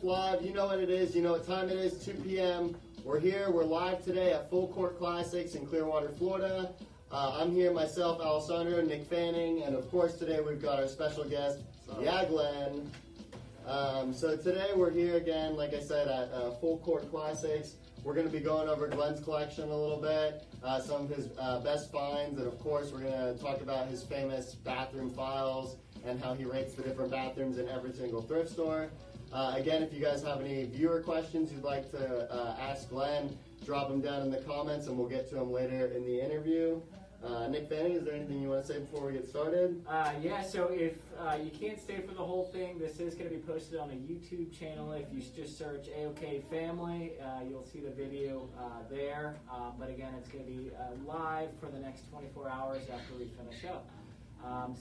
Live, you know what it is, you know what time it is, 2 p.m. We're here, we're live today at Full Court Classics in Clearwater, Florida. I'm here myself, Alessandro, Nick Fanning, and of course today we've got our special guest, Glenn. So today we're here again, like I said, at Full Court Classics. We're going to be going over Glenn's collection a little bit, some of his best finds, and of course we're going to talk about his famous bathroom files and how he rates the different bathrooms in every single thrift store. Again, if you guys have any viewer questions you'd like to ask Glenn, drop them down in the comments and we'll get to them later in the interview. Nick Fanning, is there anything you want to say before we get started? Yeah, so if you can't stay for the whole thing, this is going to be posted on a YouTube channel. If you just search AOK Family, you'll see the video there. But again, it's going to be live for the next 24 hours after we finish up.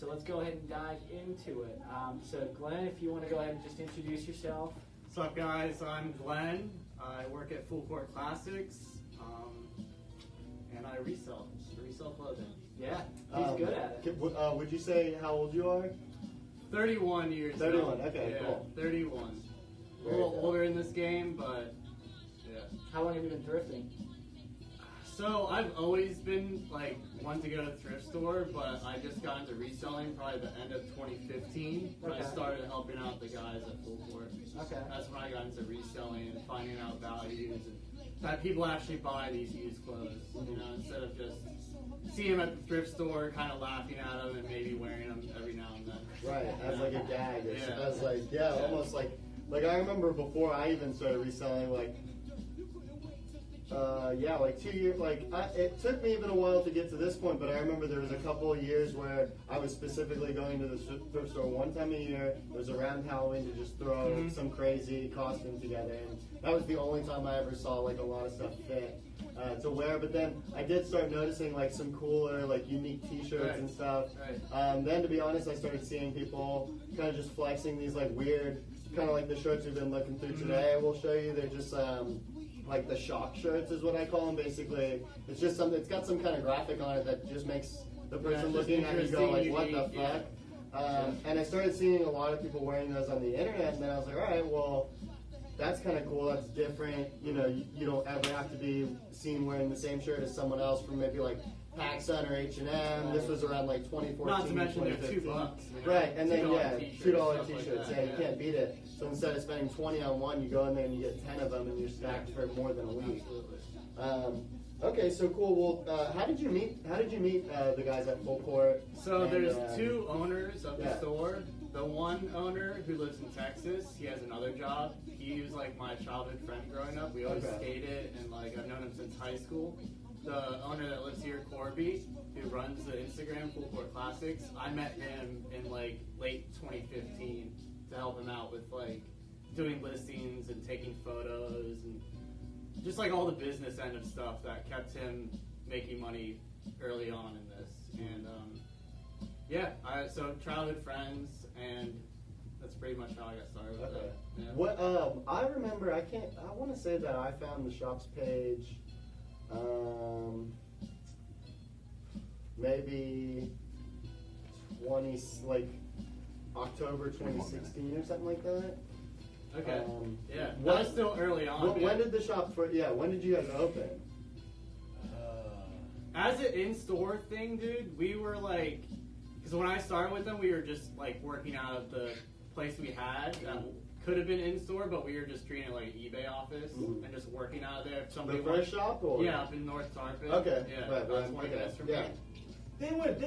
So let's go ahead and dive into it. So Glenn, if you want to go ahead and just introduce yourself. What's up, guys? I'm Glenn. I work at Full Court Classics, and I resell clothing. Yeah, he's good at it. Would you say how old you are? 31 years 31, old. okay, yeah, cool. 31. A Very little good. older in this game, but yeah. How long have you been thrifting? So I've always been like one to go to the thrift store, but I just got into reselling probably the end of 2015 when I Okay. started helping out the guys at Full Court. Okay. That's when I got into reselling and finding out values and that people actually buy these used clothes, you know, instead of just seeing them at the thrift store, kind of laughing at them and maybe wearing them every now and then. Right, as like a gag. Or Yeah. As like, almost like I remember before I even started reselling, like 2 years, it took me even a while to get to this point, but I remember there was a couple of years where I was specifically going to the thrift store one time a year. It was around Halloween to just throw some crazy costume together, and that was the only time I ever saw like a lot of stuff fit to wear. But then I did start noticing like some cooler, like unique T-shirts and stuff. Right. Then to be honest, I started seeing people kind of just flexing these like weird, kind of like the shirts we've been looking through today. We'll show you. They're just like the shock shirts is what I call them. Basically, it's just something. It's got some kind of graphic on it that just makes the person looking at you go like, "What the fuck?" And I started seeing a lot of people wearing those on the internet, and then I was like, "All right, well, that's kind of cool. That's different. You know, you don't ever have to be seen wearing the same shirt as someone else from maybe like PacSun or H&M. This was around like 2014, Not to mention they're $2. 2015. You know, Right, and then $2 t-shirts, $2 stuff like T-shirts. that, You can't beat it. So instead of spending 20 on one, you go in there and you get 10 of them, and you're stacked for more than a week. Absolutely. Okay, so cool. Well, how did you meet the guys at Full Court? So And, there's two owners of the yeah. store. The one owner who lives in Texas, he has another job. He was like my childhood friend growing up. We always Okay. skated, and like I've known him since high school. The owner that lives here, Corby, who runs the Instagram Full Court Classics, I met him in like late 2015 to help him out with like doing listings and taking photos and just like all the business end of stuff that kept him making money early on in this. And so childhood friends, and that's pretty much how I got started with Okay. that. Yeah. What I remember, I want to say that I found the shop's page, maybe October 2016 or something like that. Okay. Yeah. What- That was still early on. When did the shop? When did you guys open? As an in-store thing, dude, we were like, because when I started with them, we were just like working out of the place we had that could have been in-store, but we were just treating it like an eBay office and just working out of there. If somebody The first shop, or yeah, up in North Tarpon. Okay. Yeah, Right, that's right, 20 okay. minutes from Yeah. me. They went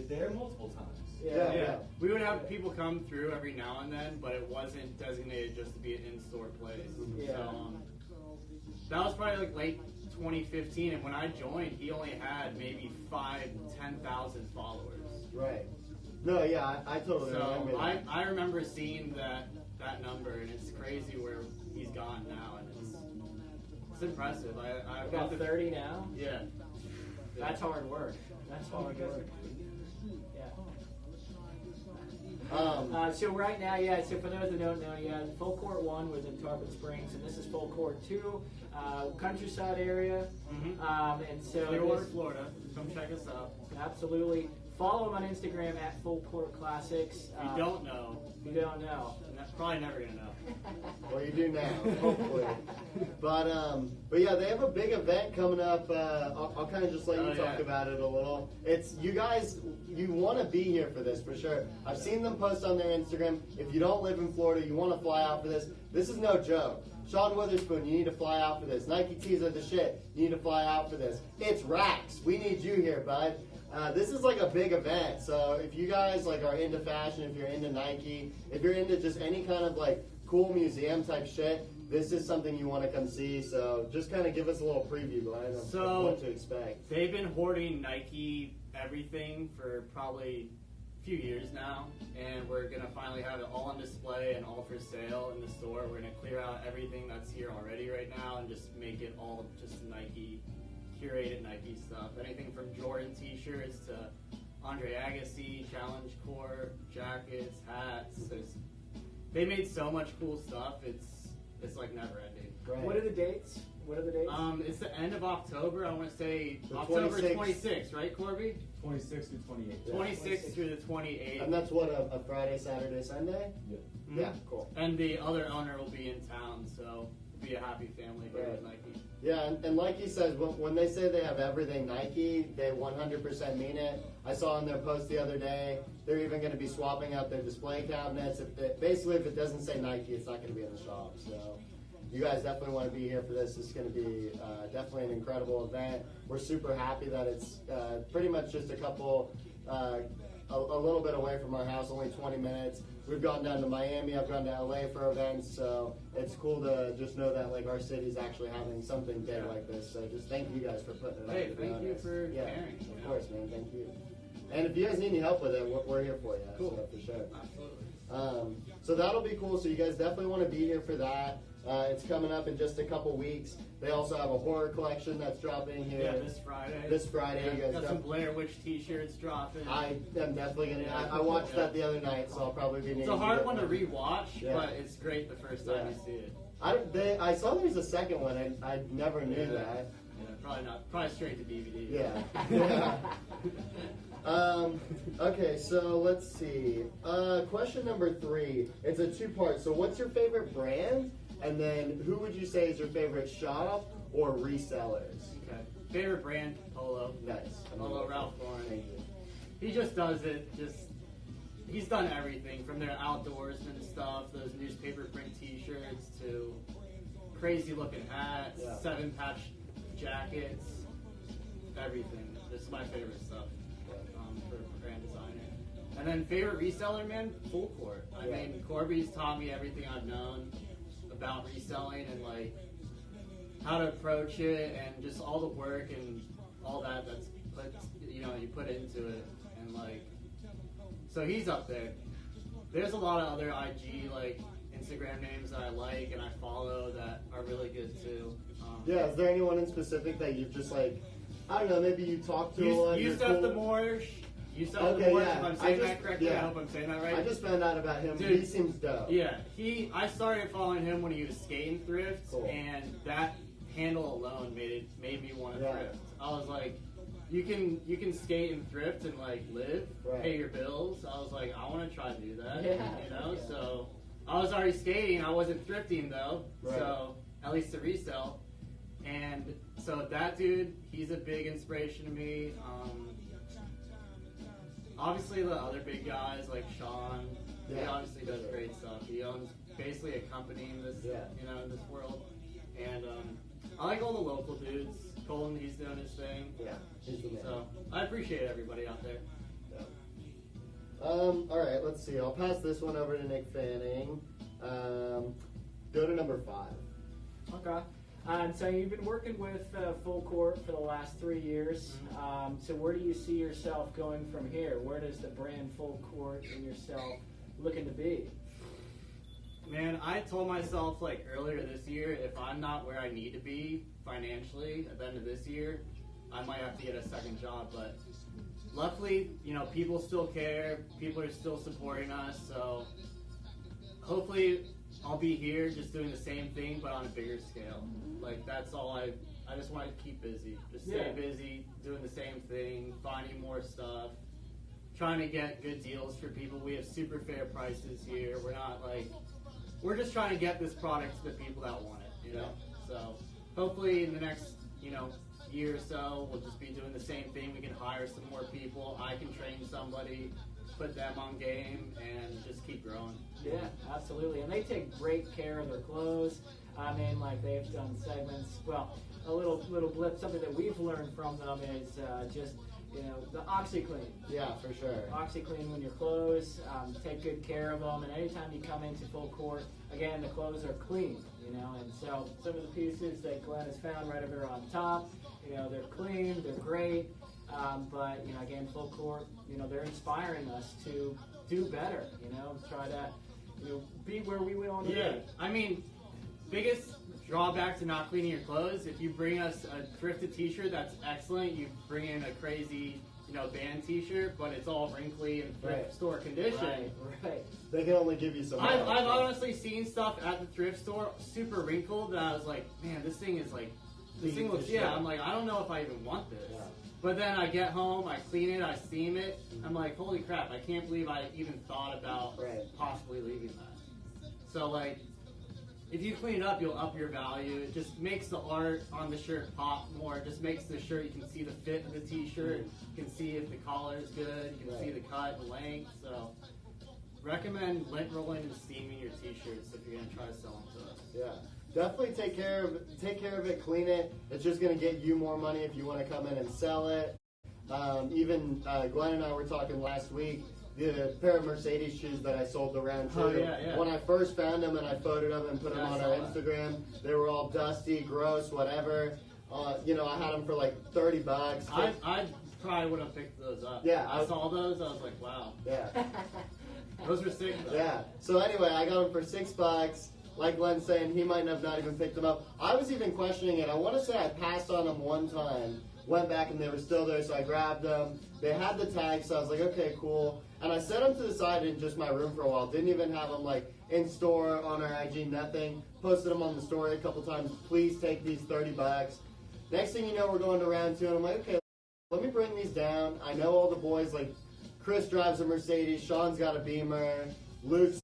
there multiple times. Yeah. We would have people come through every now and then, but it wasn't designated just to be an in-store place. Yeah. So that was probably like late 2015, and when I joined, he only had maybe 10,000 followers. Right. No, yeah, I totally remember So that. I remember seeing that number, and it's crazy where he's gone now, and it's impressive. I About 30 now. Yeah. That's hard work. That's hard work. Yeah. So right now, so for those that don't know, Full Court 1 was in Tarpon Springs, and this is Full Court 2, countryside area. And so Clearwater, this- Florida. Come check us out. absolutely. Follow him on Instagram at Full Court Classics. If you don't know, If you don't know. probably never gonna know. Well, you do now, hopefully. But yeah, they have a big event coming up. I'll kind of just let you talk about it a little. It's you guys. You want to be here for this for sure. I've seen them post on their Instagram. If you don't live in Florida, you want to fly out for this. This is no joke. Sean Witherspoon, you need to fly out for this. Nike tees are the shit. You need to fly out for this. It's racks. We need you here, bud. This is like a big event, so if you guys like are into fashion, if you're into Nike, if you're into just any kind of like cool museum type shit, this is something you want to come see. So just kind of give us a little preview, Glenn, of what to expect. They've been hoarding Nike everything for probably a few years now, and we're gonna finally have it all on display and all for sale in the store. We're gonna clear out everything that's here already right now and just make it all just Nike. Curated Nike stuff. Anything from Jordan t-shirts to Andre Agassi, Challenge Core, jackets, hats. They made so much cool stuff. It's like never ending. Right. What are the dates? It's the end of October. I want to say The October 26th. 26th, right, Corby? 26 to 28. Yeah. 26th through the 28th. And that's what, a Friday, Saturday, Sunday? Yeah. Mhm. Yeah, cool. And the other owner will be in town, so it'll be a happy family here Right. with Nike. Yeah, and like he says, when they say they have everything Nike, they 100% mean it. I saw in their post the other day, they're even going to be swapping out their display cabinets. Basically, if it doesn't say Nike, it's not going to be in the shop. So you guys definitely want to be here for this. It's going to be definitely an incredible event. We're super happy that it's pretty much just a little bit away from our house, only 20 minutes. We've gone down to Miami, I've gone to LA for events, so it's cool to just know that like our city's actually having something big like this. So just thank you guys for putting it on. Hey, to be thank you honest. for yeah, caring. Of course, man, thank you. And if you guys need any help with it, we're here for you. Cool. So for sure. Absolutely. So that'll be cool. So you guys definitely want to be here for that. It's coming up in just a couple weeks. They also have a horror collection that's dropping here. Yeah, this Friday. This Friday, Yeah, you guys got some Blair Witch t-shirts dropping. I am definitely gonna. I watched that the other night, so I'll probably be. It's a hard one to rewatch, Yeah. but it's great the first time Yeah. you see it. I saw there's a second one. I never knew Yeah. that. Yeah, probably not. Probably straight to DVD. Yeah. Yeah. Okay, so let's see. Question number 3. It's a 2-part. So, what's your favorite brand? And then, who would you say is your favorite shop or resellers? Okay. Favorite brand? Polo. Nice. Polo, Ralph Lauren. Thank you. He just does it. He's done everything from their outdoorsman stuff, those newspaper print T-shirts, to crazy looking hats, Yeah. 7-patch jackets, everything. This is my favorite stuff for brand designer. And then favorite reseller, man, Full Court. I Yeah. mean, Corby's taught me everything I've known about reselling and like how to approach it and just all the work and all that that's put, you put into it. And like, so he's up there. There's a lot of other IG like Instagram names that I like and I follow that are really good too. Yeah, is there anyone in specific that you've just like, I don't know, maybe you talked to one? Yusuf you're cool- the Moorish. Yusuf Okay, the Moorish, yeah. if I'm I saying just- that correctly, yeah. I hope I'm saying that right. I just found out about him. Dude. He seems dope. Yeah, I started following him when he was skating thrift, Cool. and that handle alone made me want to Yeah. thrift. I was like, you can skate and thrift and like live, Right. pay your bills. I was like, I want to try to do that, Yeah. So I was already skating. I wasn't thrifting though, Right. so at least to resell. And so that dude, he's a big inspiration to me. Obviously, the other big guys like Sean, he Yeah. obviously does great stuff. He owns basically a company in this, Yeah. in this world. And I like all the local dudes. Colton, he's doing his thing. Yeah, he's the man. So I appreciate everybody out there. All right, let's see. I'll pass this one over to Nick Fanning. Go to number 5. Okay. So you've been working with Full Court for the last 3 years. So where do you see yourself going from here? Where does the brand Full Court and yourself looking to be? Man, I told myself like earlier this year, if I'm not where I need to be financially at the end of this year, I might have to get a second job. But luckily, people still care. People are still supporting us. So hopefully I'll be here just doing the same thing, but on a bigger scale. Like that's all I just want to keep busy. Just stay Yeah. busy, doing the same thing, finding more stuff. trying to get good deals for people. We have super fair prices here. We're not like, we're just trying to get this product to the people that want it, you know? So hopefully in the next, year or so, we'll just be doing the same thing. We can hire some more people. I can train somebody, put them on game, and just keep growing. Yeah, absolutely. And they take great care of their clothes. I mean, like they've done segments. Well, a little blip. Something that we've learned from them is just the OxyClean. Yeah, for sure. OxyClean when your clothes. Take good care of them. And anytime you come into full court, again, the clothes are clean. And so some of the pieces that Glenn has found right over on top, they're clean, they're great. But again, full court, they're inspiring us to do better. Try to be where we want to be. Yeah, I mean, biggest drawback to not cleaning your clothes, if you bring us a thrifted t-shirt, that's excellent. You bring in a crazy, band t-shirt, but it's all wrinkly and thrift store condition. Right. They can only give you so much. I've honestly seen stuff at the thrift store super wrinkled that I was like, man, this thing looks, I'm like, I don't know if I even want this. Yeah. But then I get home, I clean it, I steam it. I'm like, holy crap, I can't believe I even thought about possibly leaving that. So like, if you clean it up, you'll up your value. It just makes the art on the shirt pop more. It just makes the shirt, you can see the fit of the t-shirt. You can see if the collar is good. You can see the cut, the length. So recommend lint rolling and steaming your t-shirts if you're going to try to sell them to us. Yeah. Definitely take care of it, clean it. It's just going to get you more money if you want to come in and sell it. Even Glenn and I were talking last week, the pair of Mercedes shoes that I sold around too. Oh, yeah. When I first found them and I photoed them and put them on our Instagram, they were all dusty, gross, whatever. I had them for like $30. I probably would have picked those up. Yeah. I saw those, I was like, wow. Yeah. Those were sick though. Yeah. So anyway, I got them for $6. Like Glenn's saying, he might have not even picked them up. I was even questioning it. I want to say I passed on them one time, went back and they were still there, so I grabbed them. They had the tag, so I was like, okay, cool. And I set them to the side in just my room for a while. Didn't even have them like in store, on our IG, nothing. Posted them on the story a couple times. Please take these $30. Next thing you know, we're going to round two, and I'm like, okay, let me bring these down. I know all the boys, like Chris drives a Mercedes, Sean's got a Beamer, Luke's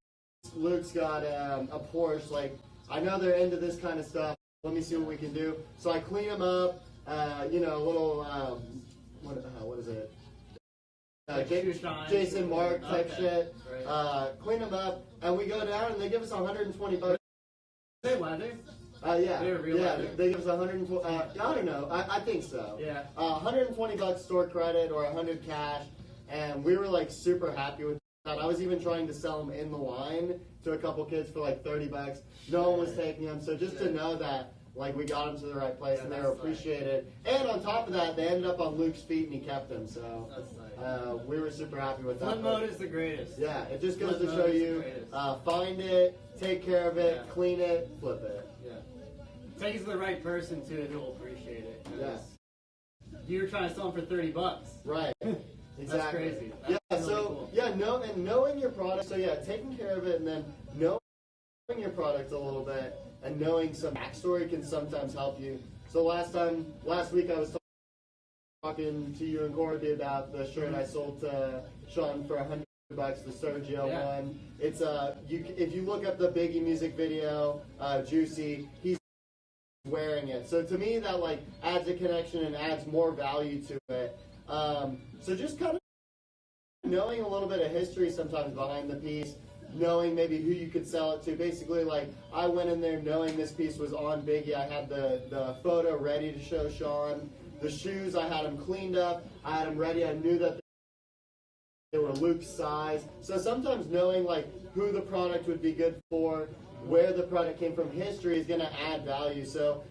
got a Porsche. Like, I know they're into this kind of stuff. Let me see what we can do. So I clean them up, a little, what is it? Jason Mark type shit. Right. Clean them up, and we go down, and they give us $120. Are they leather? Yeah. They're real leather? They give us 120. I don't know. I think so. Yeah. $120 store credit or 100 cash, and we were like super happy with that. I was even trying to sell them in the line to a couple kids for like $30. No one was taking them, so just to know that. Like, we got them to the right place, and they were appreciated. And on top of that, they ended up on Luke's feet, and he kept them. So we were super happy with that. Flip mode is the greatest. Yeah, it just goes to show you, find it, take care of it, clean it, flip it. Yeah. Take it to the right person, too, who will appreciate it. Yes. You were trying to sell them for $30. Right. Exactly. That's crazy. That's really cool. Knowing your product. So yeah, taking care of it, and then knowing your product a little bit, and knowing some backstory can sometimes help you. So last week I was talking to you and Corby about the shirt I sold to Sean for $100, the Sergio one. It's if you look up the Biggie music video, Juicy, he's wearing it. So to me, that like adds a connection and adds more value to it. So just kind of knowing a little bit of history sometimes behind the piece, knowing maybe who you could sell it to. Basically, like, I went in there knowing this piece was on Biggie. I had the photo ready to show Sean. The shoes, I had them cleaned up. I had them ready. I knew that they were Luke's size. So sometimes knowing, like, who the product would be good for, where the product came from, history is going to add value. So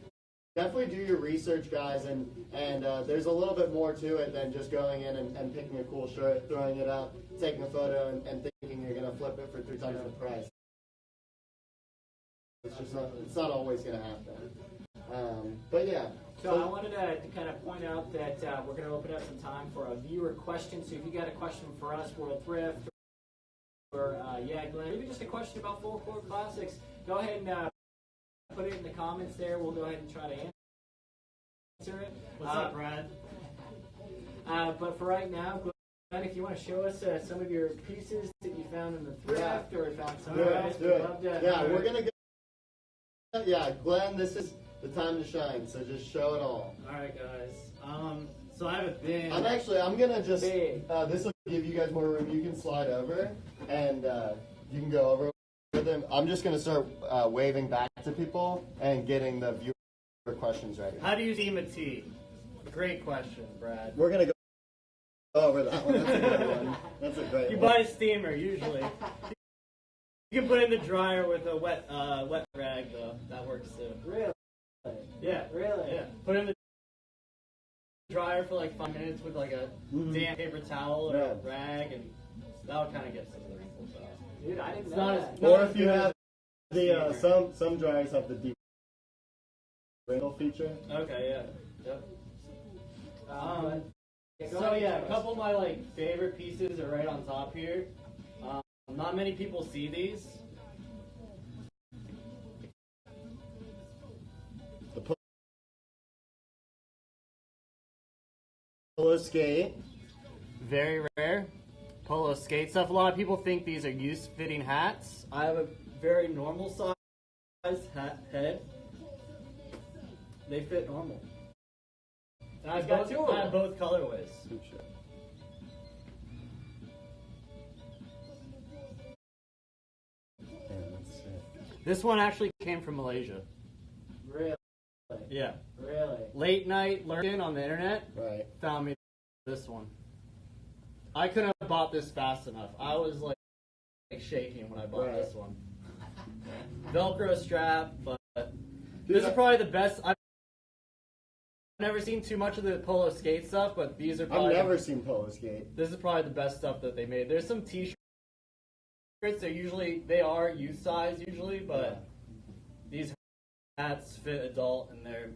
definitely do your research, guys, and there's a little bit more to it than just going in and picking a cool shirt, throwing it up, taking a photo, and thinking you're going to flip it for 3 times the price. It's not always going to happen. But yeah. So I wanted to kind of point out that we're going to open up some time for a viewer question. So if you got a question for us, World Thrift, or Glenn, maybe just a question about Full Court Classics, go ahead and put it in the comments there. We'll go ahead and try to answer it. What's up, Brad? But for right now, if you want to show us some of your pieces that you found in the thrift or found Do somewhere else, it, do we'd it. love to. Yeah, we're gonna go. Yeah, Glenn, this is the time to shine. So just show it all. Alright guys, so I have a bin. I'm gonna just. Big. This will give you guys more room. You can slide over, and you can go over with them. I'm just gonna start waving back to people and getting the viewer questions ready. How do you steam a tea? Great question, Brad. We're gonna go over that one. That's a good one. That's a great You one. buy a steamer usually. You can put it in the dryer with a wet rag though. That works too. Really? Yeah. Really? Yeah. Put it in the dryer for like 5 minutes with like a damp paper towel or a rag, and that'll kind of get some of the wrinkles out. Dude, I didn't It's know not that. as Or not if you as have good the as steamer. some dryers have the deep wrinkle feature. Okay, yeah. Yep. Yeah, go So ahead and yeah, show a us. couple of my like favorite pieces are right on top here. Not many people see these. The polo skate. Very rare. Polo skate stuff. A lot of people think these are youth-fitting hats. I have a very normal size head. They fit normal. And He's got two of I have them. both colorways. This one actually came from Malaysia. Really? Yeah. Really? Late night lurking on the internet. Right. Found me this one. I couldn't have bought this fast enough. I was like shaking when I bought Right. this one. Velcro strap, but Dude, this is probably the best. I've never seen too much of the polo skate stuff, but these are I've probably never seen polo skate. this is probably the best stuff that they made. There's some t-shirts. They are youth size usually, but these hats fit adult and they're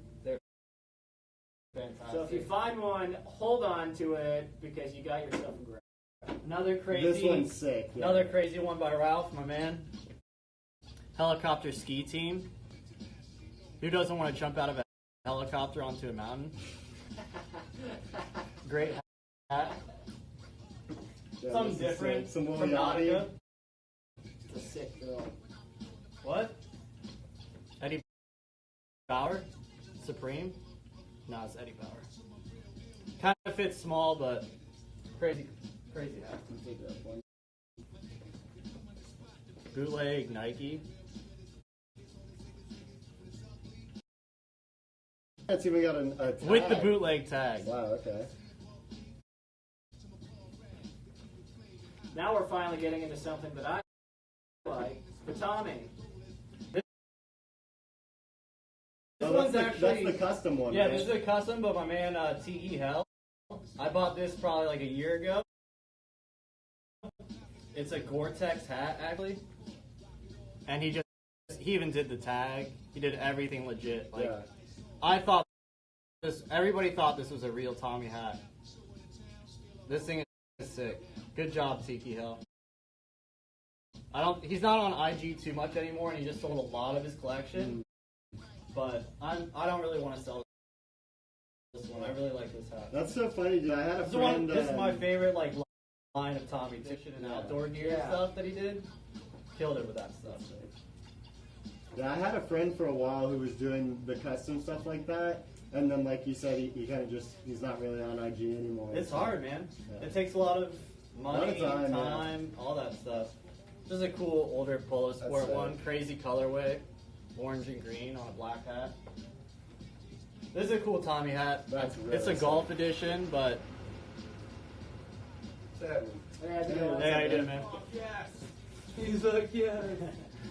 fantastic. So if you find one, hold on to it because you got yourself a grab. Another crazy, This one's sick. Yeah. another crazy one by Ralph, my man. Helicopter ski team. Who doesn't want to jump out of a helicopter onto a mountain? Great hat. Yeah, Something this is different sick. Some from Liliati. Nautica. It's a sick girl. What? Eddie Bauer? Supreme? No, it's Eddie Bauer. Kind of fits small, but crazy hat. Take that one. Bootleg Nike. It's even got a tag. With the bootleg tag. Wow. Okay. Now we're finally getting into something that I like. The Tommy. This Oh, one's that's actually the custom one. yeah, right? this is a custom, but my man T.E. Hell. I bought this probably like a year ago. It's a Gore-Tex hat actually, and he even did the tag. He did everything legit. Like Yeah. I thought everybody thought this was a real Tommy hat. This thing is sick. Good job, Tiki Hill. He's not on IG too much anymore, and he just sold a lot of his collection. But I don't really want to sell this one. I really like this hat. That's so funny, dude. I had a friend. This is my favorite line of Tommy Tition and outdoor gear and stuff that he did. Killed it with that stuff. Yeah, I had a friend for a while who was doing the custom stuff like that, and then, like you said, he kind of he's not really on IG anymore. It's hard, man. Yeah. It takes a lot of money, A lot of time, time, all that stuff. This is a cool older polo sport sick. one. Crazy colorway. Orange and green on a black hat. This is a cool Tommy hat. That's really It's a sick. golf edition, but Yeah, hey, how you doing, man? Yes. He's like, yeah.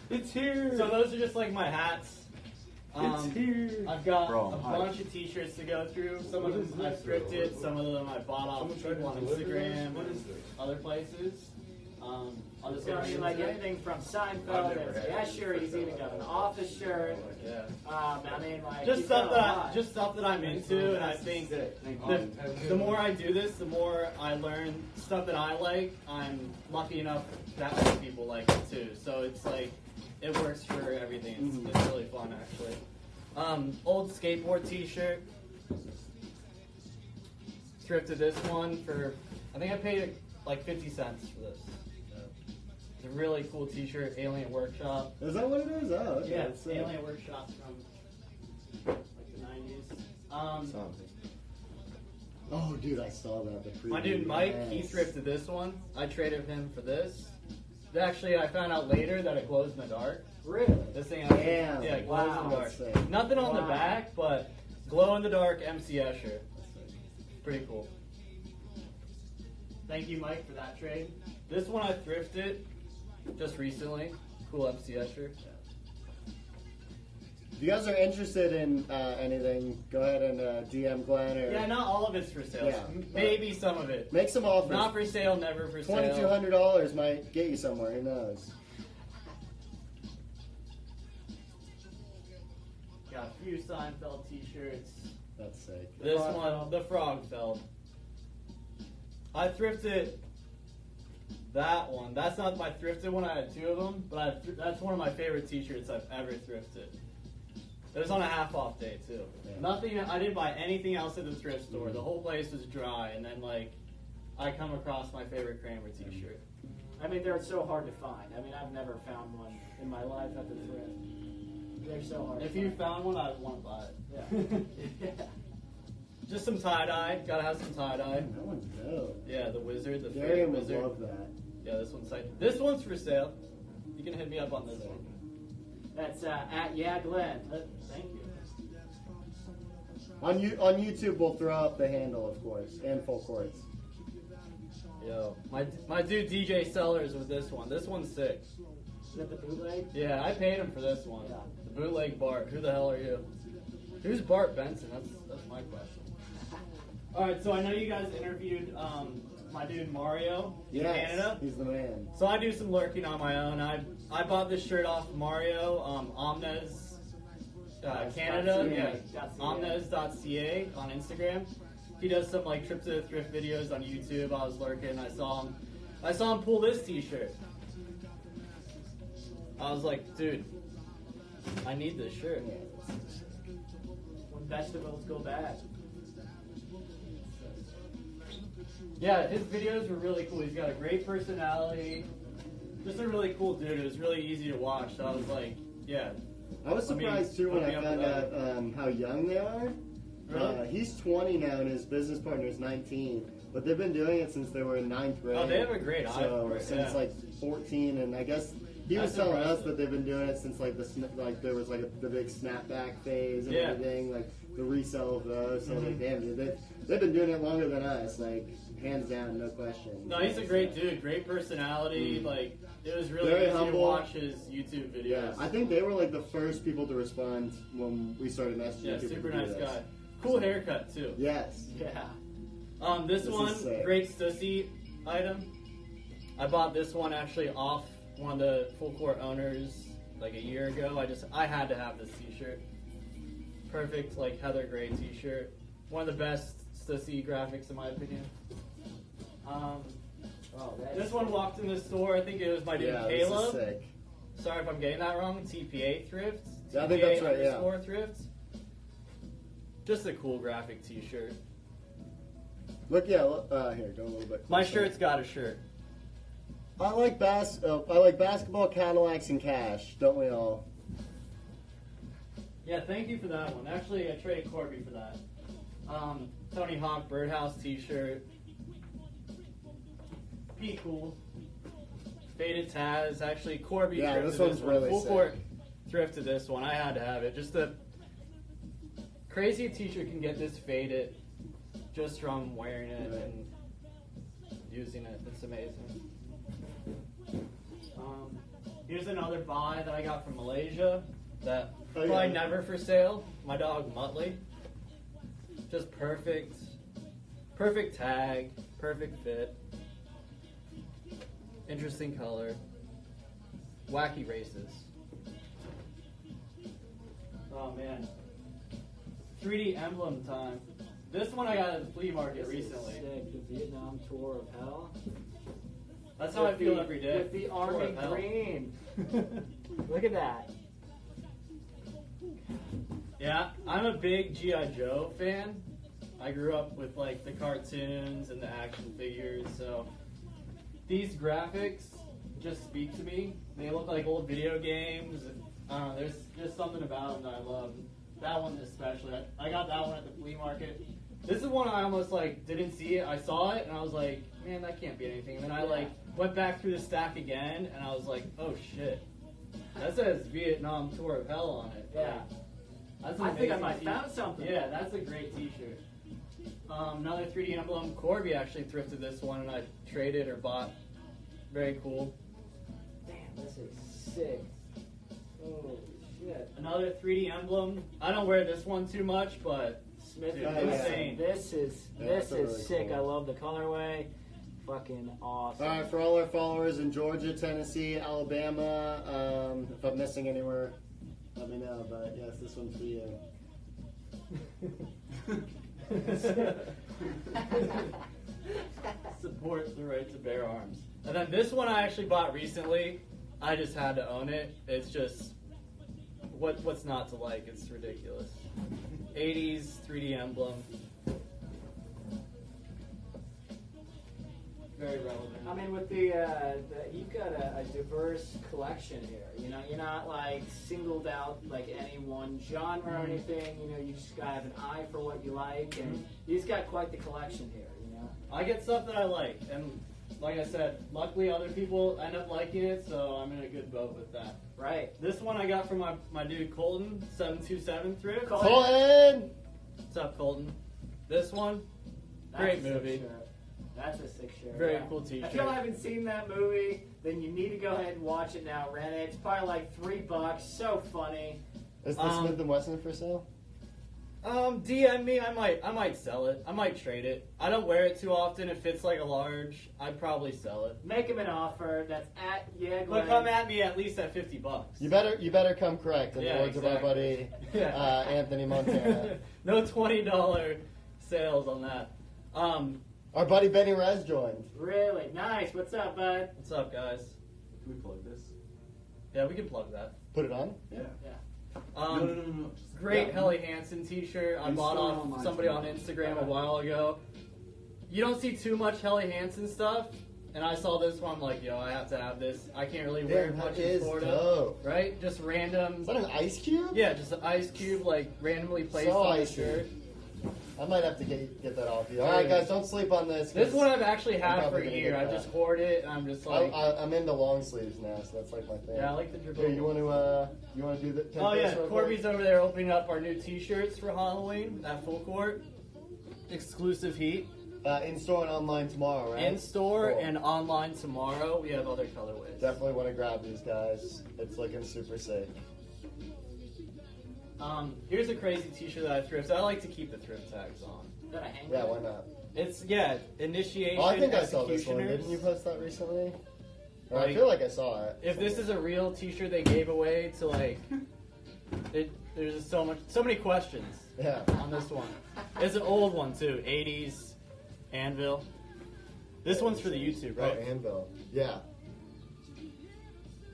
It's here. So those are just like my hats. It's here. I've got Bro, a hi. bunch of t-shirts to go through. Some What of is them I this, bro? thrifted, some of them I bought off Someone tried people to on deliver Instagram this? What or is this? other places. I'll just It's gonna be like anything from Seinfeld to Escher. He's even got an office shirt. Yeah. I mean, like Just he's stuff got a that lot. just stuff that I'm into, and I think the more I do this, the more I learn stuff that I like. I'm lucky enough that other people like it too. So it's like it works for everything. It's really fun actually. Old skateboard T-shirt. Thrifted this one for I think I paid like 50 cents for this. It's a really cool T-shirt, Alien Workshop. Is that what it is? Oh, okay. Yeah, that's sick. Alien Workshop from like the 90s. Something. Oh, dude, I saw that. The My preview. dude Mike, Yes. he thrifted this one. I traded him for this. Actually, I found out later that it glows in the dark. Really? This thing actually, Damn. yeah, it glows Wow. in the dark. That's sick. Nothing on the Wow. back, but glow in the dark MC Escher. Pretty cool. Thank you, Mike, for that trade. This one I thrifted just recently. Cool MC Escher. If you guys are interested in anything, go ahead and DM Glenn or Yeah, not all of it's for sale. Yeah. Maybe some of it. make some offers. Not for sale, never for sale. $2,200 might get you somewhere. Who knows? Got a few Seinfeld T-shirts. That's sick. This one, the frog felt. I thrifted that one. That's not my thrifted one. I had two of them, but that's one of my favorite T-shirts I've ever thrifted. It was on a half-off day too. Yeah. Nothing. I didn't buy anything else at the thrift store. The whole place was dry, and then I come across my favorite Kramer T-shirt. I mean, they're so hard to find. I mean, I've never found one in my life at the thrift. They're so hard. If to you find. found one, I'd want to buy it. Yeah. Just some tie-dye. Gotta have some tie-dye. That one's dope. Yeah, the wizard, the fake Darian would wizard. love that. Yeah, this one's for sale. You can hit me up on this one. That's at Glenn. Thank you. On YouTube, we'll throw up the handle, of course, and full courts. Yo, my dude DJ Sellers with this one. This one's sick. Is that the bootleg? Yeah, I paid him for this one. Yeah. The bootleg Bart. Who the hell are you? Who's Bart Benson? That's my question. All right, so I know you guys interviewed my dude Mario in Yes, Canada. he's the man. So I do some lurking on my own. I bought this shirt off Mario, Omnes Canada, .ca. Omnes.ca on Instagram. He does some like trip to the thrift videos on YouTube. I was lurking. I saw him pull this T-shirt. I was like, dude, I need this shirt. When vegetables go bad. Yeah, his videos were really cool. He's got a great personality. Just a really cool dude. It was really easy to watch. So I was like, yeah. I was surprised too when I hook me up found with out how young they are. Really? He's 20 now and his business partner is 19. But they've been doing it since they were in 9th grade. Oh, they have a great eye So for it, since yeah. like 14, and I guess he was That's telling us impressive. that they've been doing it since like there was like the big snapback phase and Yeah. everything, like the resale of those. So Mhm. like, damn, dude, they've been doing it longer than us, like hands down, no question. No, he's a great dude. Great personality. Like, it was really Very easy humble. to watch his YouTube videos. Yeah, I think they were like the first people to respond when we started messaging Yeah, people super to do nice this. guy. Cool haircut too. Yes. Yeah. This This one, is sick. great Stussy item. I bought this one actually off one of the full court owners like a year ago. I had to have this T-shirt. Perfect, like heather gray T-shirt. One of the best Stussy graphics in my opinion. Oh, This one walked in the store. I think it was my dude Yeah, this is Caleb. sick. Sorry if I'm getting that wrong. TPA Thrift. Yeah, I think that's right, yeah. _Thrift. Just a cool graphic T-shirt. Look, yeah, here, go a little bit. My closer. shirt's got a shirt. I like basketball, Cadillacs, and cash. Don't we all? Yeah, thank you for that one. Actually, I traded Corby for that. Tony Hawk Birdhouse T-shirt. Be cool. Faded Taz. Actually, Corby Yeah, thrifted this one's one. really Full sick. court thrifted this one. I had to have it. Just a crazy T-shirt can get this faded just from wearing it Right. and using it. It's amazing. Here's another buy that I got from Malaysia that Oh, probably yeah. never for sale. My dog Muttley. Just perfect. Perfect tag. Perfect fit. Interesting color. Wacky races. Oh man. 3D emblem time. This one I got at the flea market This is recently. sick. The Vietnam Tour of Hell. That's how I feel every day. With the Tour army of hell. green. Look at that. Yeah, I'm a big G.I. Joe fan. I grew up with like the cartoons and the action figures, so these graphics just speak to me. They look like old video games. And, I don't know, there's just something about them that I love. That one especially. I got that one at the flea market. This is one I almost like didn't see it. I saw it and I was like, man, that can't be anything. And then I like went back through the stack again and I was like, oh shit. That says Vietnam Tour of Hell on it. Yeah. That's an I think I amazing might t-shirt. found something. Yeah, that's a great t-shirt. Another 3D emblem. Corby actually thrifted this one and I traded or bought. Very cool. Damn, this is sick. Holy shit. Another 3D emblem. I don't wear this one too much, but Smith dude, and yeah. Wesson. This is that's really sick. cool. I love the colorway. Fucking awesome. All right, for all our followers in Georgia, Tennessee, Alabama, if I'm missing anywhere, let me know. But yes, this one's for you. Support the right to bear arms. And then this one I actually bought recently. I just had to own it. It's just what's not to like? It's ridiculous. 80s 3D emblem. Very relevant. I mean, with you've got a diverse collection here. You know, you're not like singled out like any one genre or anything. You know, you just gotta have an eye for what you like, and you've got quite the collection here. You know. I get stuff that I like, and like I said, luckily other people end up liking it, so I'm in a good boat with that. Right. This one I got from my dude Colton, 727 Thrift. Colin! What's up, Colton? This one, That's great a sick movie. shirt. That's a sick shirt. Very yeah. cool t-shirt. If you haven't seen that movie, then you need to go ahead and watch it now. Rent it. It's probably like $3. So funny. Is the Smith and Wesson for sale? DM me. I might sell it. I might trade it. I don't wear it too often. If it's like a large, I'd probably sell it. Make him an offer. That's at But Glenn. come at me at least at $50. You better come correct, in Yeah, the words of our buddy Yeah. Anthony Montana. No $20 sales on that. Our buddy Benny Rez joined. Really nice. What's up, bud? What's up, guys? Can we plug this? Yeah, we can plug that. Put it on. Yeah. Um, No. Great Yeah. Helly Hansen t-shirt I bought Install off online somebody too. on Instagram a while ago. You don't see too much Helly Hansen stuff, and I saw this one. I'm like, yo, I have to have this. I can't really wear Damn, it much that in is Florida, dope. right? Just random. Is that an ice cube? Yeah, just an ice cube like randomly placed So on the icy. shirt. I might have to get that off you. All right, guys, don't sleep on this. This 'cause one I've actually I'm had for probably a gonna year. get I that. just hoard it, and I'm just like, I'm into long sleeves now, so that's like my thing. yeah, I like the dribble. Here, you want to do the? Oh yeah, real quick? Corby's over there opening up our new T-shirts for Halloween at Full Court. Exclusive heat. In store and online tomorrow, right? In store Cool. and online tomorrow. We have other colorways. Definitely want to grab these guys. It's looking super sick. Here's a crazy T-shirt that I thrifted. I like to keep the thrift tags on. Is that a hanger? Yeah, why not? It's initiation. Oh, I think I saw this one. Executioners. Didn't you post that recently? Or I Like, feel like I saw it. If this is a real T-shirt they gave away to like, there's just so many questions Yeah. on this one. It's an old one too, 80s Anvil. This one's for the YouTube, right? Oh, Anvil. Yeah.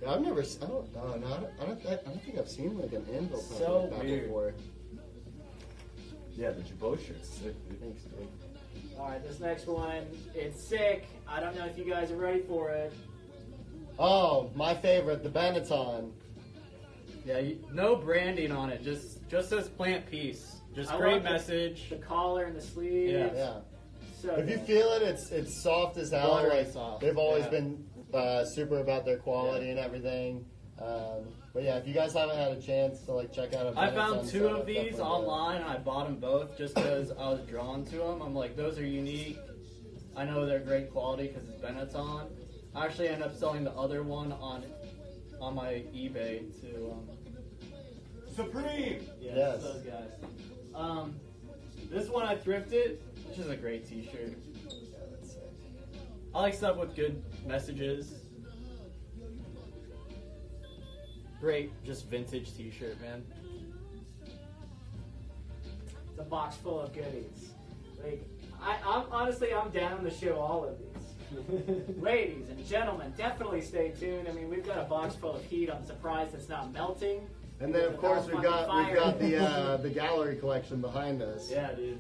Yeah, I've never. I don't think I've seen like an Anvil pattern So like that weird. before. Yeah, the Jabot shirt's sick, dude. Thanks, dude. All right, this next one, it's sick. I don't know if you guys are ready for it. Oh, my favorite, the Benetton. Yeah, no branding on it. Just says plant peace. Just I great love message. The collar and the sleeves. Yeah. Yeah. So If you good. feel it, it's soft as hell. Very Like, soft, they've always yeah. been super about their quality and everything. But yeah, if you guys haven't had a chance to like check out a I Benetton found two setup, of these definitely do. online and I bought them both just because I was drawn to them. I'm like, those are unique. I know they're great quality because it's Benetton. I actually ended up selling the other one on my eBay to Supreme! Yes. those guys. This one I thrifted, which is a great T-shirt. Yeah, that's sick. I like stuff with good messages. Great, just vintage T-shirt, man. It's a box full of goodies. Like, I'm down to show all of these. Ladies and gentlemen, definitely stay tuned. I mean, we've got a box full of heat. I'm surprised it's not melting. And then of course Without we've got fucking fire. the gallery collection behind us. Yeah, dude.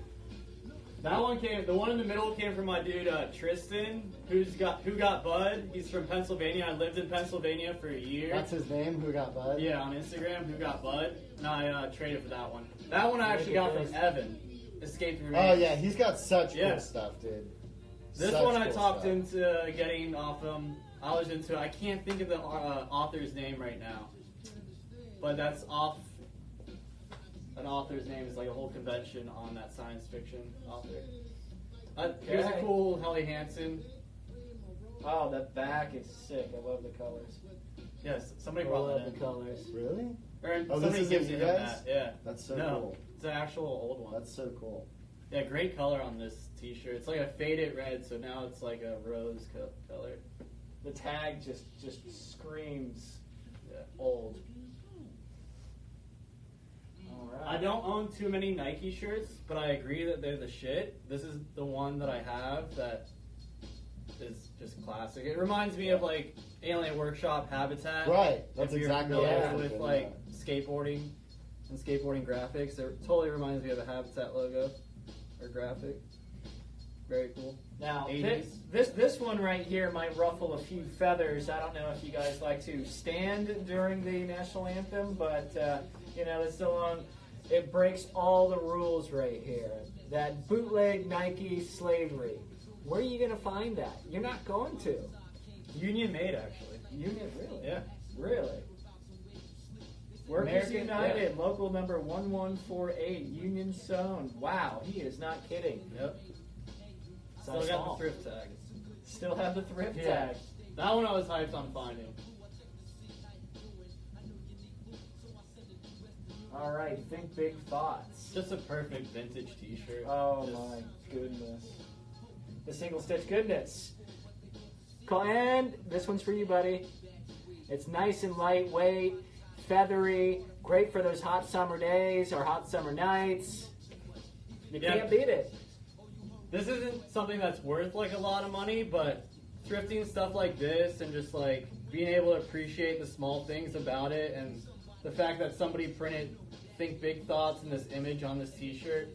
That one came. The one in the middle came from my dude Tristan, who got Bud. He's from Pennsylvania. I lived in Pennsylvania for a year. That's his name. Who got Bud? Yeah, on Instagram, who got Bud, and I traded for that one. That one I actually got from Evan. Escaped Remains. Oh yeah, he's got such Yeah. cool stuff, dude. This Such one I cool talked stuff. into getting off him. I was into. I can't think of the author's name right now, but that's off. An author's name is like a whole convention on that science fiction author. Here's a Okay. cool Helly Hansen. Oh, the back is sick. I love the colors. Yes, somebody I brought love that the in. colors. Really? Or Oh, this somebody isn't gives you him guys? that. Yeah. That's so no, cool. it's an actual old one. That's so cool. Yeah, great color on this T-shirt. It's like a faded red, so now it's like a rose color. The tag just screams Yeah. old. All right. I don't own too many Nike shirts, but I agree that they're the shit. This is the one that I have that is just classic. It reminds me of like Alien Workshop Habitat. Right. That's if you're exactly what I familiar was with thinking, like skateboarding and skateboarding graphics. It totally reminds me of a Habitat logo or graphic. Very cool. Now, 80s. this one right here might ruffle a few feathers. I don't know if you guys like to stand during the national anthem, but this song, it breaks all the rules right here. That bootleg Nike slavery. Where are you going to find that? You're not going to. Union made actually. Union, really? Yeah. Really? Workers American- United, local number 1148, Union Sewn. Wow, he is not kidding. Yep. So Still got small. the thrift tag. Still have the thrift Yeah. tag. That one I was hyped on finding. All right, think big thoughts. Just a perfect vintage T-shirt. Oh Just- my goodness. The single stitch goodness. And this one's for you, buddy. It's nice and lightweight, feathery, great for those hot summer days or hot summer nights. You Yeah. can't beat it. This isn't something that's worth like a lot of money, but thrifting stuff like this and just like being able to appreciate the small things about it and the fact that somebody printed think big thoughts in this image on this T-shirt,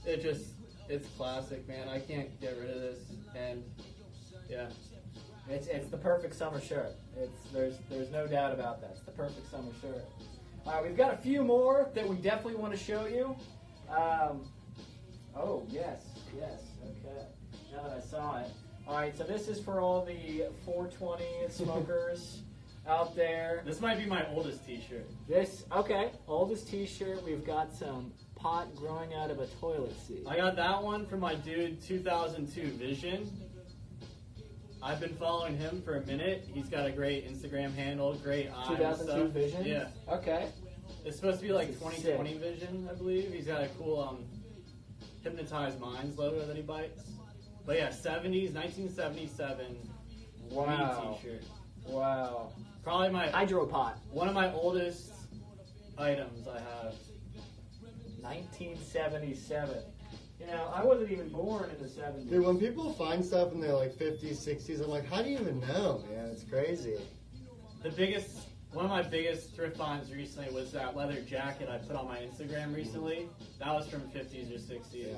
it's classic, man. I can't get rid of this, and yeah. It's the perfect summer shirt. There's no doubt about that. It's the perfect summer shirt. All right, we've got a few more that we definitely want to show you. Oh yes, okay. Now that I saw it. All right, so this is for all the 420 smokers out there. This might be my oldest T-shirt. Oldest T-shirt. We've got some pot growing out of a toilet seat. I got that one from my dude 2002 Vision. I've been following him for a minute. He's got a great Instagram handle, great eyes. 2002 Vision. Yeah. Okay. It's supposed to be like This is 2020 sick. Vision, I believe. He's got a cool Hypnotized Minds logo that he bites. But yeah, 70s, 1977 Wow. T-shirt. Wow. Probably Hydropot. one of my oldest items I have. 1977. I wasn't even born in the 70s. Dude, when people find stuff in their like 50s, 60s, I'm like, how do you even know, man? It's crazy. One of my biggest thrift finds recently was that leather jacket I put on my Instagram recently. That was from 50s or 60s.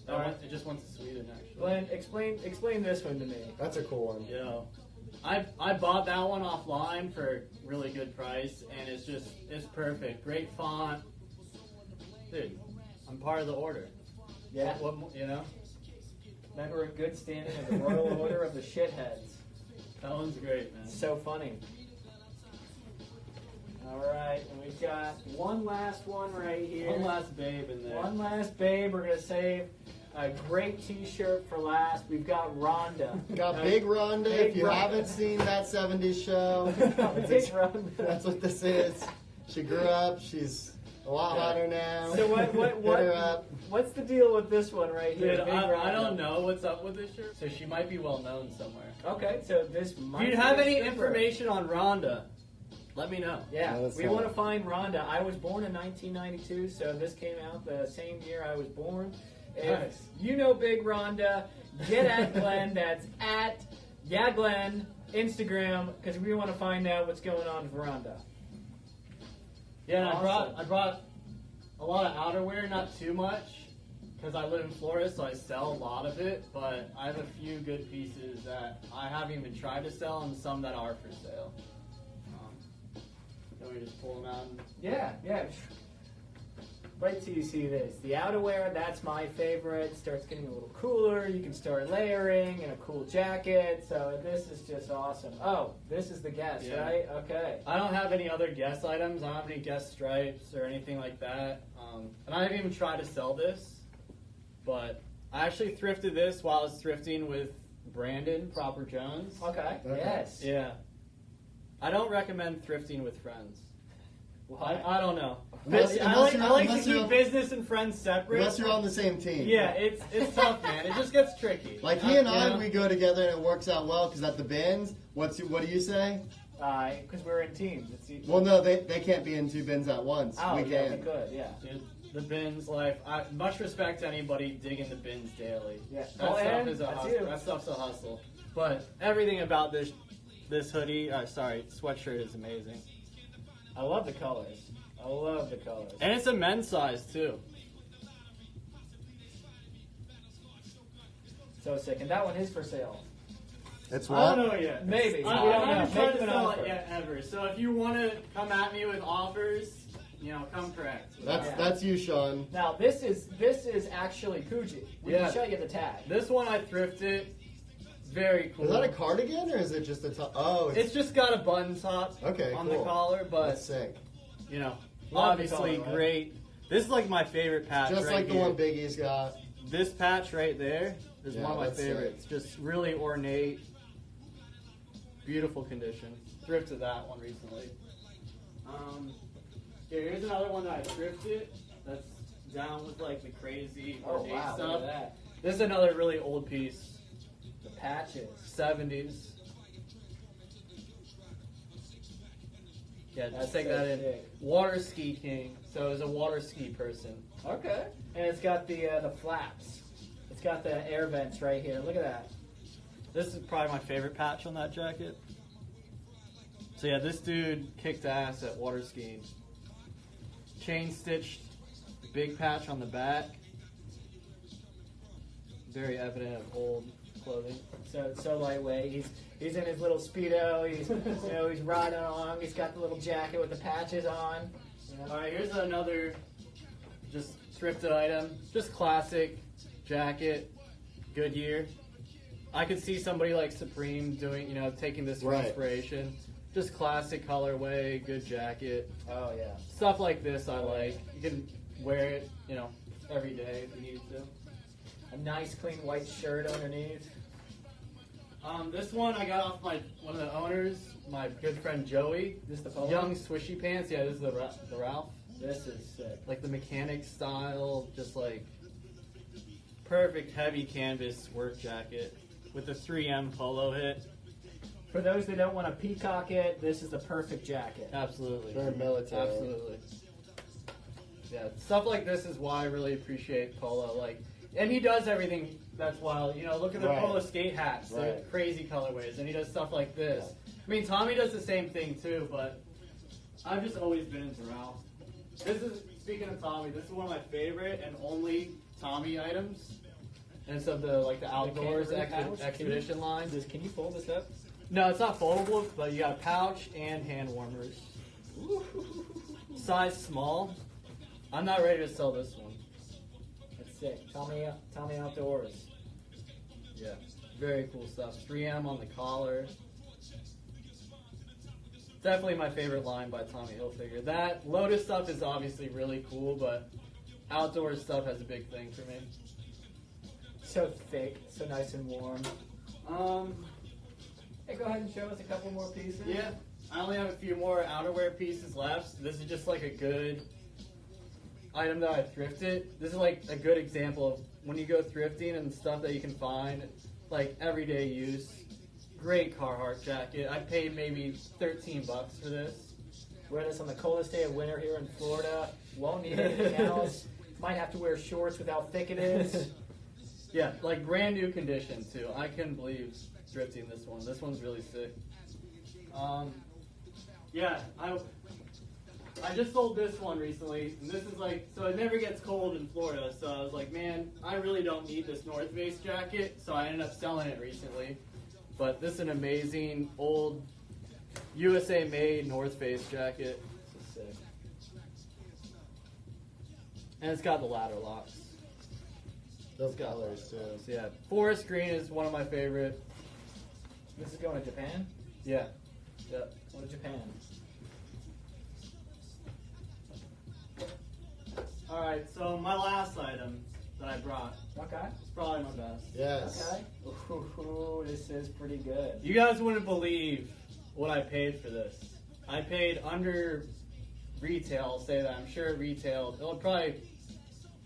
Yeah. It just went to Sweden actually. Glenn, explain this one to me. That's a cool one. I bought that one offline for a really good price, and it's perfect. Great font. Dude, I'm part of the order. Yeah. What Member in good standing of the Royal Order of the Shitheads. That one's great, man. So funny. All right, and we've got one last one right here. One last babe in there. One last babe. We're gonna save a great T-shirt for last. We've got Rhonda. Got Big Rhonda. Big If you Rhonda. haven't seen that 70s show, Big Rhonda. that's what this is. She grew up. She's a lot hotter now. So Hit her up. what's the deal with this one right here? Dude, Big I Rhonda? don't know what's up with this shirt. So she might be well known somewhere. Okay, so this might. If you be have a any stripper. information on Rhonda, let me know. Yeah, Yeah, that's we fine. want to find Rhonda. I was born in 1992, so this came out the same year I was born. If Nice. you know Big Rhonda, get at Glenn. That's at Glenn Instagram, because we want to find out what's going on with Rhonda. Yeah, and Awesome. I brought a lot of outerwear, not too much. because I live in Florida, so I sell a lot of it, but I have a few good pieces that I haven't even tried to sell and some that are for sale. Can we just pull them out? Yeah. Wait till you see this. The outerwear, that's my favorite. Starts getting a little cooler. You can start layering and a cool jacket. So this is just awesome. Oh, this is the guest, Yeah. right? Okay. I don't have any other guest items. I don't have any guest stripes or anything like that. And I haven't even tried to sell this, but I actually thrifted this while I was thrifting with Brandon Proper Jones. Okay. Yes. Yeah. I don't recommend thrifting with friends. Why? I don't know. Unless- I like unless to you're- keep business and friends separate. Unless you're on the same team. Yeah, it's tough, man. It just gets tricky. Like he and You I, know? we go together and it works out well because at the bins, what do you say? Because we're in teams. It's Well, no, they can't be in two bins at once. oh, we yeah, can. we could, yeah. Dude, the bins life. Much respect to anybody digging the bins daily. Yeah. That Oh, stuff Aaron, is a that's hustle. you. That stuff's a hustle. But everything about this hoodie, sweatshirt is amazing. I love the colors. I love the colors. And it's a men's size too. So sick. And that one is for sale. It's I what? don't know yet. Maybe. I We don't haven't know. tried Make to them an sell offer. it yet ever. So if you want to come at me with offers, come correct. That's you, Sean. Now this is actually Kuji. We Yeah. can show you the tag. This one I thrifted. Very cool. Is that a cardigan or is it just a top? Oh, It's just got a button top Okay, on cool. the collar, but that's sick. Love the obviously color, right? great. This is like my favorite patch. Just right like the here. one Biggie's got. This patch right there is Yeah, one of my that's sick. favorites. Just really ornate, beautiful condition. Thrifted that one recently. Here's another one that I thrifted. That's down with like the crazy Oh ornate wow! stuff. Look at that. This is another really old piece, The patches. 70s. Yeah, That's just take so that in. sick. Water ski king. So as a water ski person. Okay. And it's got the flaps. It's got the air vents right here. Look at that. This is probably my favorite patch on that jacket. So yeah, this dude kicked ass at water skiing. Chain stitched big patch on the back. Very evident of old clothing. So lightweight. He's in his little speedo. He's he's riding along. He's got the little jacket with the patches on. All right, here's another just thrifted item. Just classic jacket, Goodyear. I could see somebody like Supreme doing, taking this for Right. inspiration. Just classic colorway, good jacket. Oh yeah. Stuff like this I like. You can wear it, every day if you need to. A nice clean white shirt underneath. This one I got off one of the owners, my good friend Joey. This the polo? Young swishy pants. Yeah, this is the Ralph. This is sick. Like the mechanic style, just like perfect heavy canvas work jacket with the 3M polo hit. For those that don't want to peacock it, this is the perfect jacket. Absolutely. Very military. Absolutely. Yeah, stuff like this is why I really appreciate Polo. And he does everything that's wild. Look at the Right. Polo skate hats. They're Right. crazy colorways. And he does stuff like this. I mean, Tommy does the same thing too, but I've just always been into Ralph. Speaking of Tommy, this is one of my favorite and only Tommy items. And it's of the outdoors cangaroo pouch? expedition line. Can you fold this up? No, it's not foldable, but you got a pouch and hand warmers. Size small. I'm not ready to sell this one. That's sick. Tommy Outdoors. Yeah, very cool stuff. 3M on the collar. Definitely my favorite line by Tommy Hilfiger. That Lotus stuff is obviously really cool, but outdoor stuff has a big thing for me. So thick, so nice and warm. Hey, go ahead and show us a couple more pieces. Yeah, I only have a few more outerwear pieces left. This is just like a good item that I thrifted. This is like a good example of when you go thrifting and stuff that you can find, like everyday use. Great Carhartt jacket. I paid maybe $13 for this. Wear this on the coldest day of winter here in Florida. Won't need anything else. Might have to wear shorts with how thick it is. Yeah, like brand new condition too. I couldn't believe thrifting this one. This one's really sick. Yeah, I just sold this one recently, and this is like, so it never gets cold in Florida, so I was like, man, I really don't need this North Face jacket, so I ended up selling it recently. But this is an amazing, old, USA-made North Face jacket. This is sick. And it's got the ladder locks. Those colors too. So yeah, forest green is one of my favorite. This is going to Japan? Yeah. Yep. Go to Japan. Alright, so my last item that I brought Okay. is probably my best. Yes. Okay. Ooh, this is pretty good. You guys wouldn't believe what I paid for this. I paid under retail, I'll say that. I'm sure retail,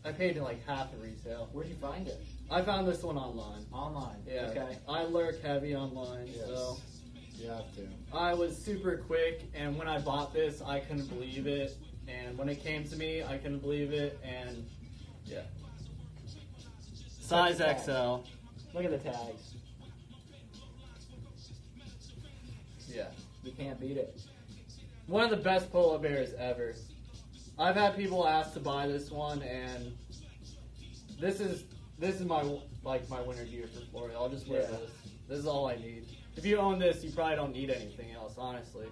I paid like half of retail. Where'd you find it? I found this one online. Online. Yeah. Okay. I lurk heavy online, Yes. so You have to. I was super quick, and when I bought this, I couldn't believe it. And when it came to me, I couldn't believe it, and yeah. Size XL. Look at the tags. Yeah. You can't beat it. One of the best polar bears ever. I've had people ask to buy this one, and this is my winter gear for Florida. I'll just wear Yeah. this. This is all I need. If you own this, you probably don't need anything else, honestly.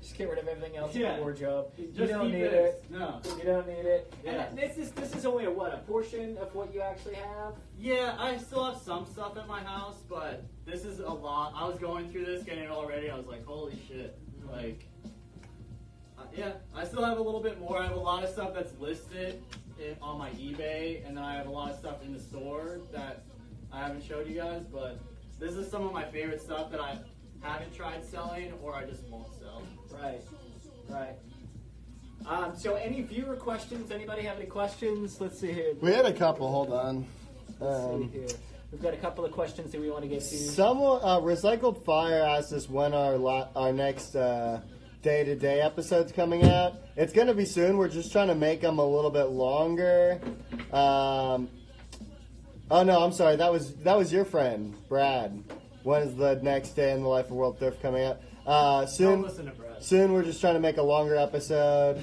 Just get rid of everything else in Yeah. the wardrobe. You Just don't keep need this. it. No. You don't need it. Yeah. And this is only a portion of what you actually have. Yeah, I still have some stuff at my house, but this is a lot. I was going through this, getting it all ready. I was like, holy shit. Like, yeah, I still have a little bit more. I have a lot of stuff that's listed on my eBay, and then I have a lot of stuff in the store that I haven't showed you guys, but this is some of my favorite stuff that I haven't tried selling or I just won't sell. Right. Right. So any viewer questions? Anybody have any questions? Let's see here. We had a couple. Hold on. Let's see here. We've got a couple of questions that we want to get to. Someone, Recycled Fire asked us when our next day-to-day episode's coming out. It's going to be soon. We're just trying to make them a little bit longer. Oh no, I'm sorry. That was your friend, Brad. When is the next day in the life of World Thrift coming out? Soon. Don't listen to Brad. Soon. We're just trying to make a longer episode.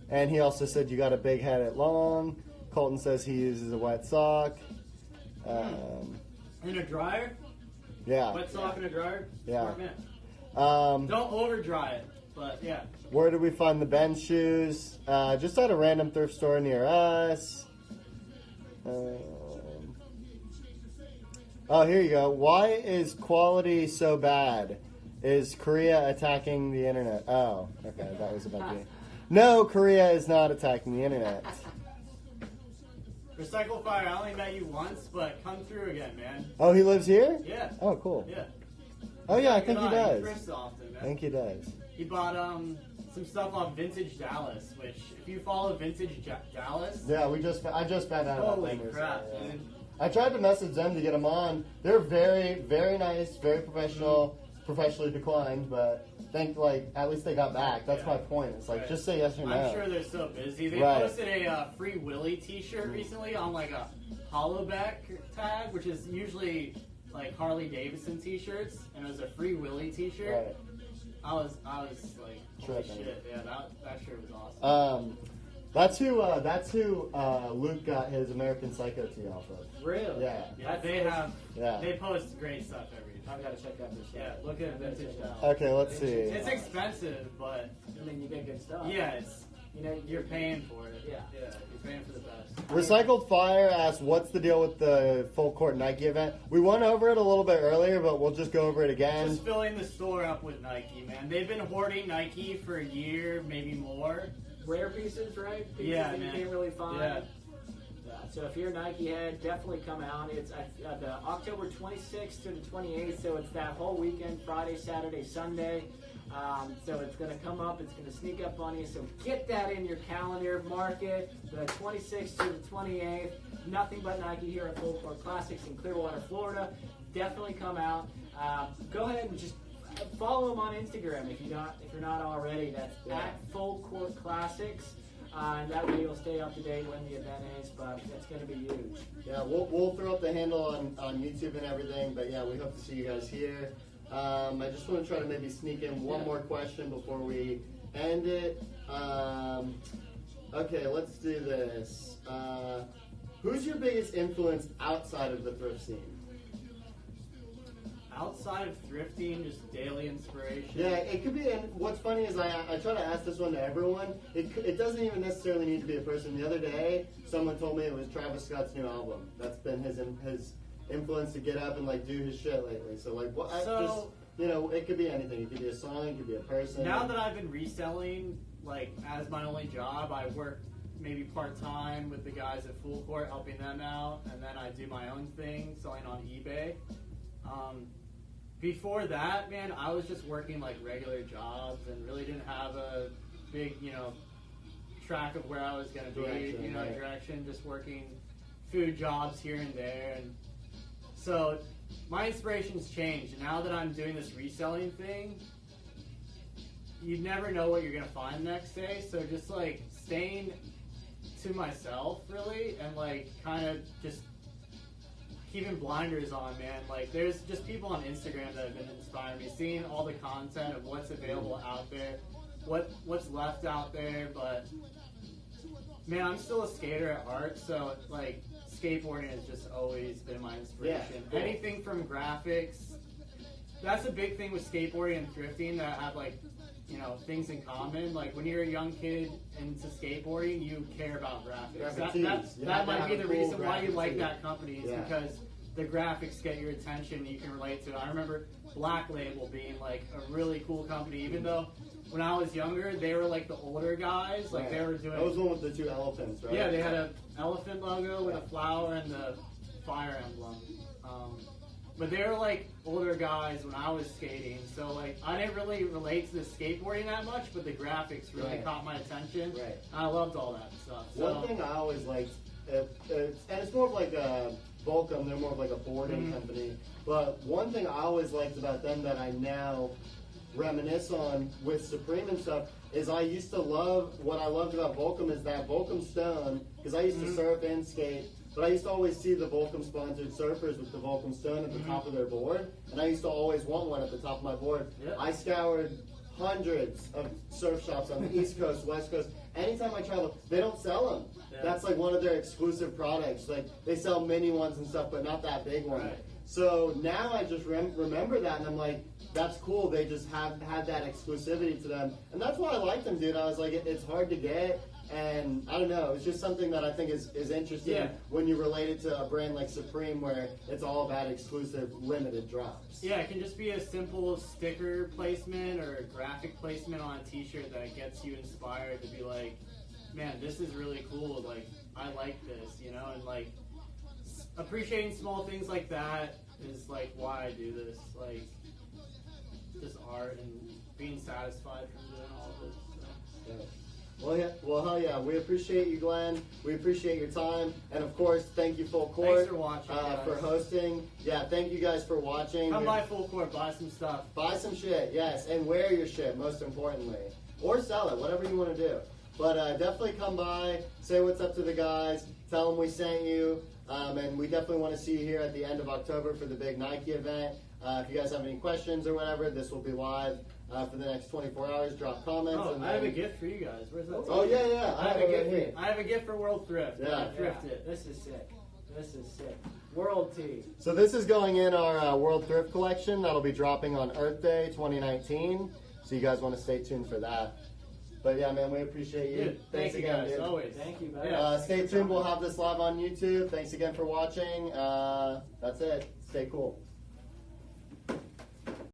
And he also said you got a big head at long. Colton says he uses a wet sock. In a dryer? Yeah. Wet sock in a dryer? Yeah. Smart man. Um, Don't over dry it, but yeah. where did we find the Ben shoes? Just at a random thrift store near us. Oh, here you go. Why is quality so bad? Is Korea attacking the internet? Oh, okay, that was about you. No, Korea is not attacking the internet. Recycle Fire, I only met you once, but come through again, man. Oh, he lives here? Yeah. Oh, cool. Yeah. Oh, yeah, I Good think he eye. does. thrifts often, man. I think he does. He bought some stuff on Vintage Dallas, which if you follow Vintage Dallas, Yeah, I just found out about holy them crap, recently, yeah. dude. I tried to message them to get them on. They're very, very nice, very professional, professionally declined, but at least they got back. That's Yeah. my point. It's like, Right. just say yes or no. I'm sure they're so busy. They Right. posted a Free Willy t-shirt recently on like a Hollowback tag, which is usually like Harley Davidson t-shirts, and it was a Free Willy t-shirt. Right. I was like, holy Tripping. shit, yeah, that shirt was awesome. That's who Luke got his American Psycho tee off of. Really? Yeah. Yeah, they post great stuff every time. I've got to check out this. Yeah, look at Vintage Dallas. Okay, let's see. It's expensive, but I mean, you get good stuff. yeah, you're paying for it. Yeah. Yeah, you're paying for the best. Recycled Fire asked, what's the deal with the full court Nike event? We went over it a little bit earlier, but we'll just go over it again. Just filling the store up with Nike, man. They've been hoarding Nike for a year, maybe more. Rare pieces, right? Pieces Yeah, that man. you can't really find. Yeah. So if you're a Nike head, definitely come out. It's the October 26th to the 28th, so it's that whole weekend, Friday, Saturday, Sunday. So it's going to come up, it's going to sneak up on you, so get that in your calendar, mark it, the 26th to the 28th. Nothing but Nike here at Full Court Classics in Clearwater, Florida. Definitely come out. Go ahead and just follow them on Instagram if you're not already. That's at Full Court Classics. And that way you'll stay up to date when the event is, but it's going to be huge. Yeah, we'll throw up the handle on YouTube and everything, but yeah, we hope to see you guys here. I just want to try to maybe sneak in one more question before we end it. Okay, let's do this. Who's your biggest influence outside of the thrift scene? Outside of thrifting, just daily inspiration. Yeah, it could be. And what's funny is I try to ask this one to everyone. It doesn't even necessarily need to be a person. The other day, someone told me it was Travis Scott's new album. That's been his influence to get up and like do his shit lately. So like, what? It could be anything. It could be a song. It could be a person. Now that I've been reselling, like as my only job, I work maybe part-time with the guys at Full Court, helping them out, and then I do my own thing, selling on eBay. Before that, man, I was just working like regular jobs and really didn't have a big, track of where I was going to be, direction, just working food jobs here and there. And so my inspiration's changed. Now that I'm doing this reselling thing, you never know what you're going to find next day. So just like staying to myself really and like kind of just keeping blinders on, man. Like there's just people on Instagram that have been inspiring me, seeing all the content of what's available out there, what's left out there. But man, I'm still a skater at heart, so like skateboarding has just always been my inspiration. Yeah, cool. Anything from graphics. That's a big thing with skateboarding and thrifting that have like things in common. Like when you're a young kid into skateboarding, you care about graphics. That might be the reason why you like that company is because the graphics get your attention. You can relate to it. I remember Black Label being like a really cool company, even though when I was younger, they were like the older guys. Like they were doing. That was the one with the two elephants, right? Yeah, they had an elephant logo with a flower and the fire emblem. But they were like older guys when I was skating, so like I didn't really relate to the skateboarding that much, but the graphics really caught my attention. Right. I loved all that stuff. So. One thing I always liked, and it's more of like a Volcom, they're more of like a boarding company, but one thing I always liked about them that I now reminisce on with Supreme and stuff is I used to love, what I loved about Volcom is that Volcom Stone, because I used to surf and skate, but I used to always see the Volcom sponsored surfers with the Volcom Stone at the top of their board, and I used to always want one at the top of my board. Yep. I scoured hundreds of surf shops on the East Coast, West Coast. Anytime I travel, they don't sell them. Yeah. That's like one of their exclusive products. Like they sell mini ones and stuff, but not that big one. Right. So now I just remember that, and I'm like, that's cool. They just had that exclusivity to them, and that's why I like them, dude. I was like, it's hard to get. And I don't know, it's just something that I think is interesting when you relate it to a brand like Supreme where it's all about exclusive limited drops. Yeah, it can just be a simple sticker placement or a graphic placement on a t-shirt that gets you inspired to be like, man, this is really cool, like, I like this, and like, appreciating small things like that is like why I do this, like, just art and being satisfied from doing all of this. So. Yeah. Well, hell yeah. We appreciate you, Glenn. We appreciate your time. And, of course, thank you, Full Court. Thanks for watching, for hosting. Yeah, thank you guys for watching. Come by Full Court, buy some stuff. Buy some shit, yes. And wear your shit, most importantly. Or sell it, whatever you want to do. But definitely come by, say what's up to the guys, tell them we sent you. And we definitely want to see you here at the end of October for the big Nike event. If you guys have any questions or whatever, this will be live. For the next 24 hours, drop comments. Oh, and I have a gift for you guys. Where's that? Oh, yeah. I have a gift for World Thrift. Yeah. Thrift it. This is sick. World Tee. So this is going in our World Thrift collection. That'll be dropping on Earth Day 2019. So you guys want to stay tuned for that. But yeah, man, we appreciate you. Dude, Thanks thank again, you guys. dude. Always. Thank you, buddy. Stay tuned. We'll have this live on YouTube. Thanks again for watching. That's it. Stay cool.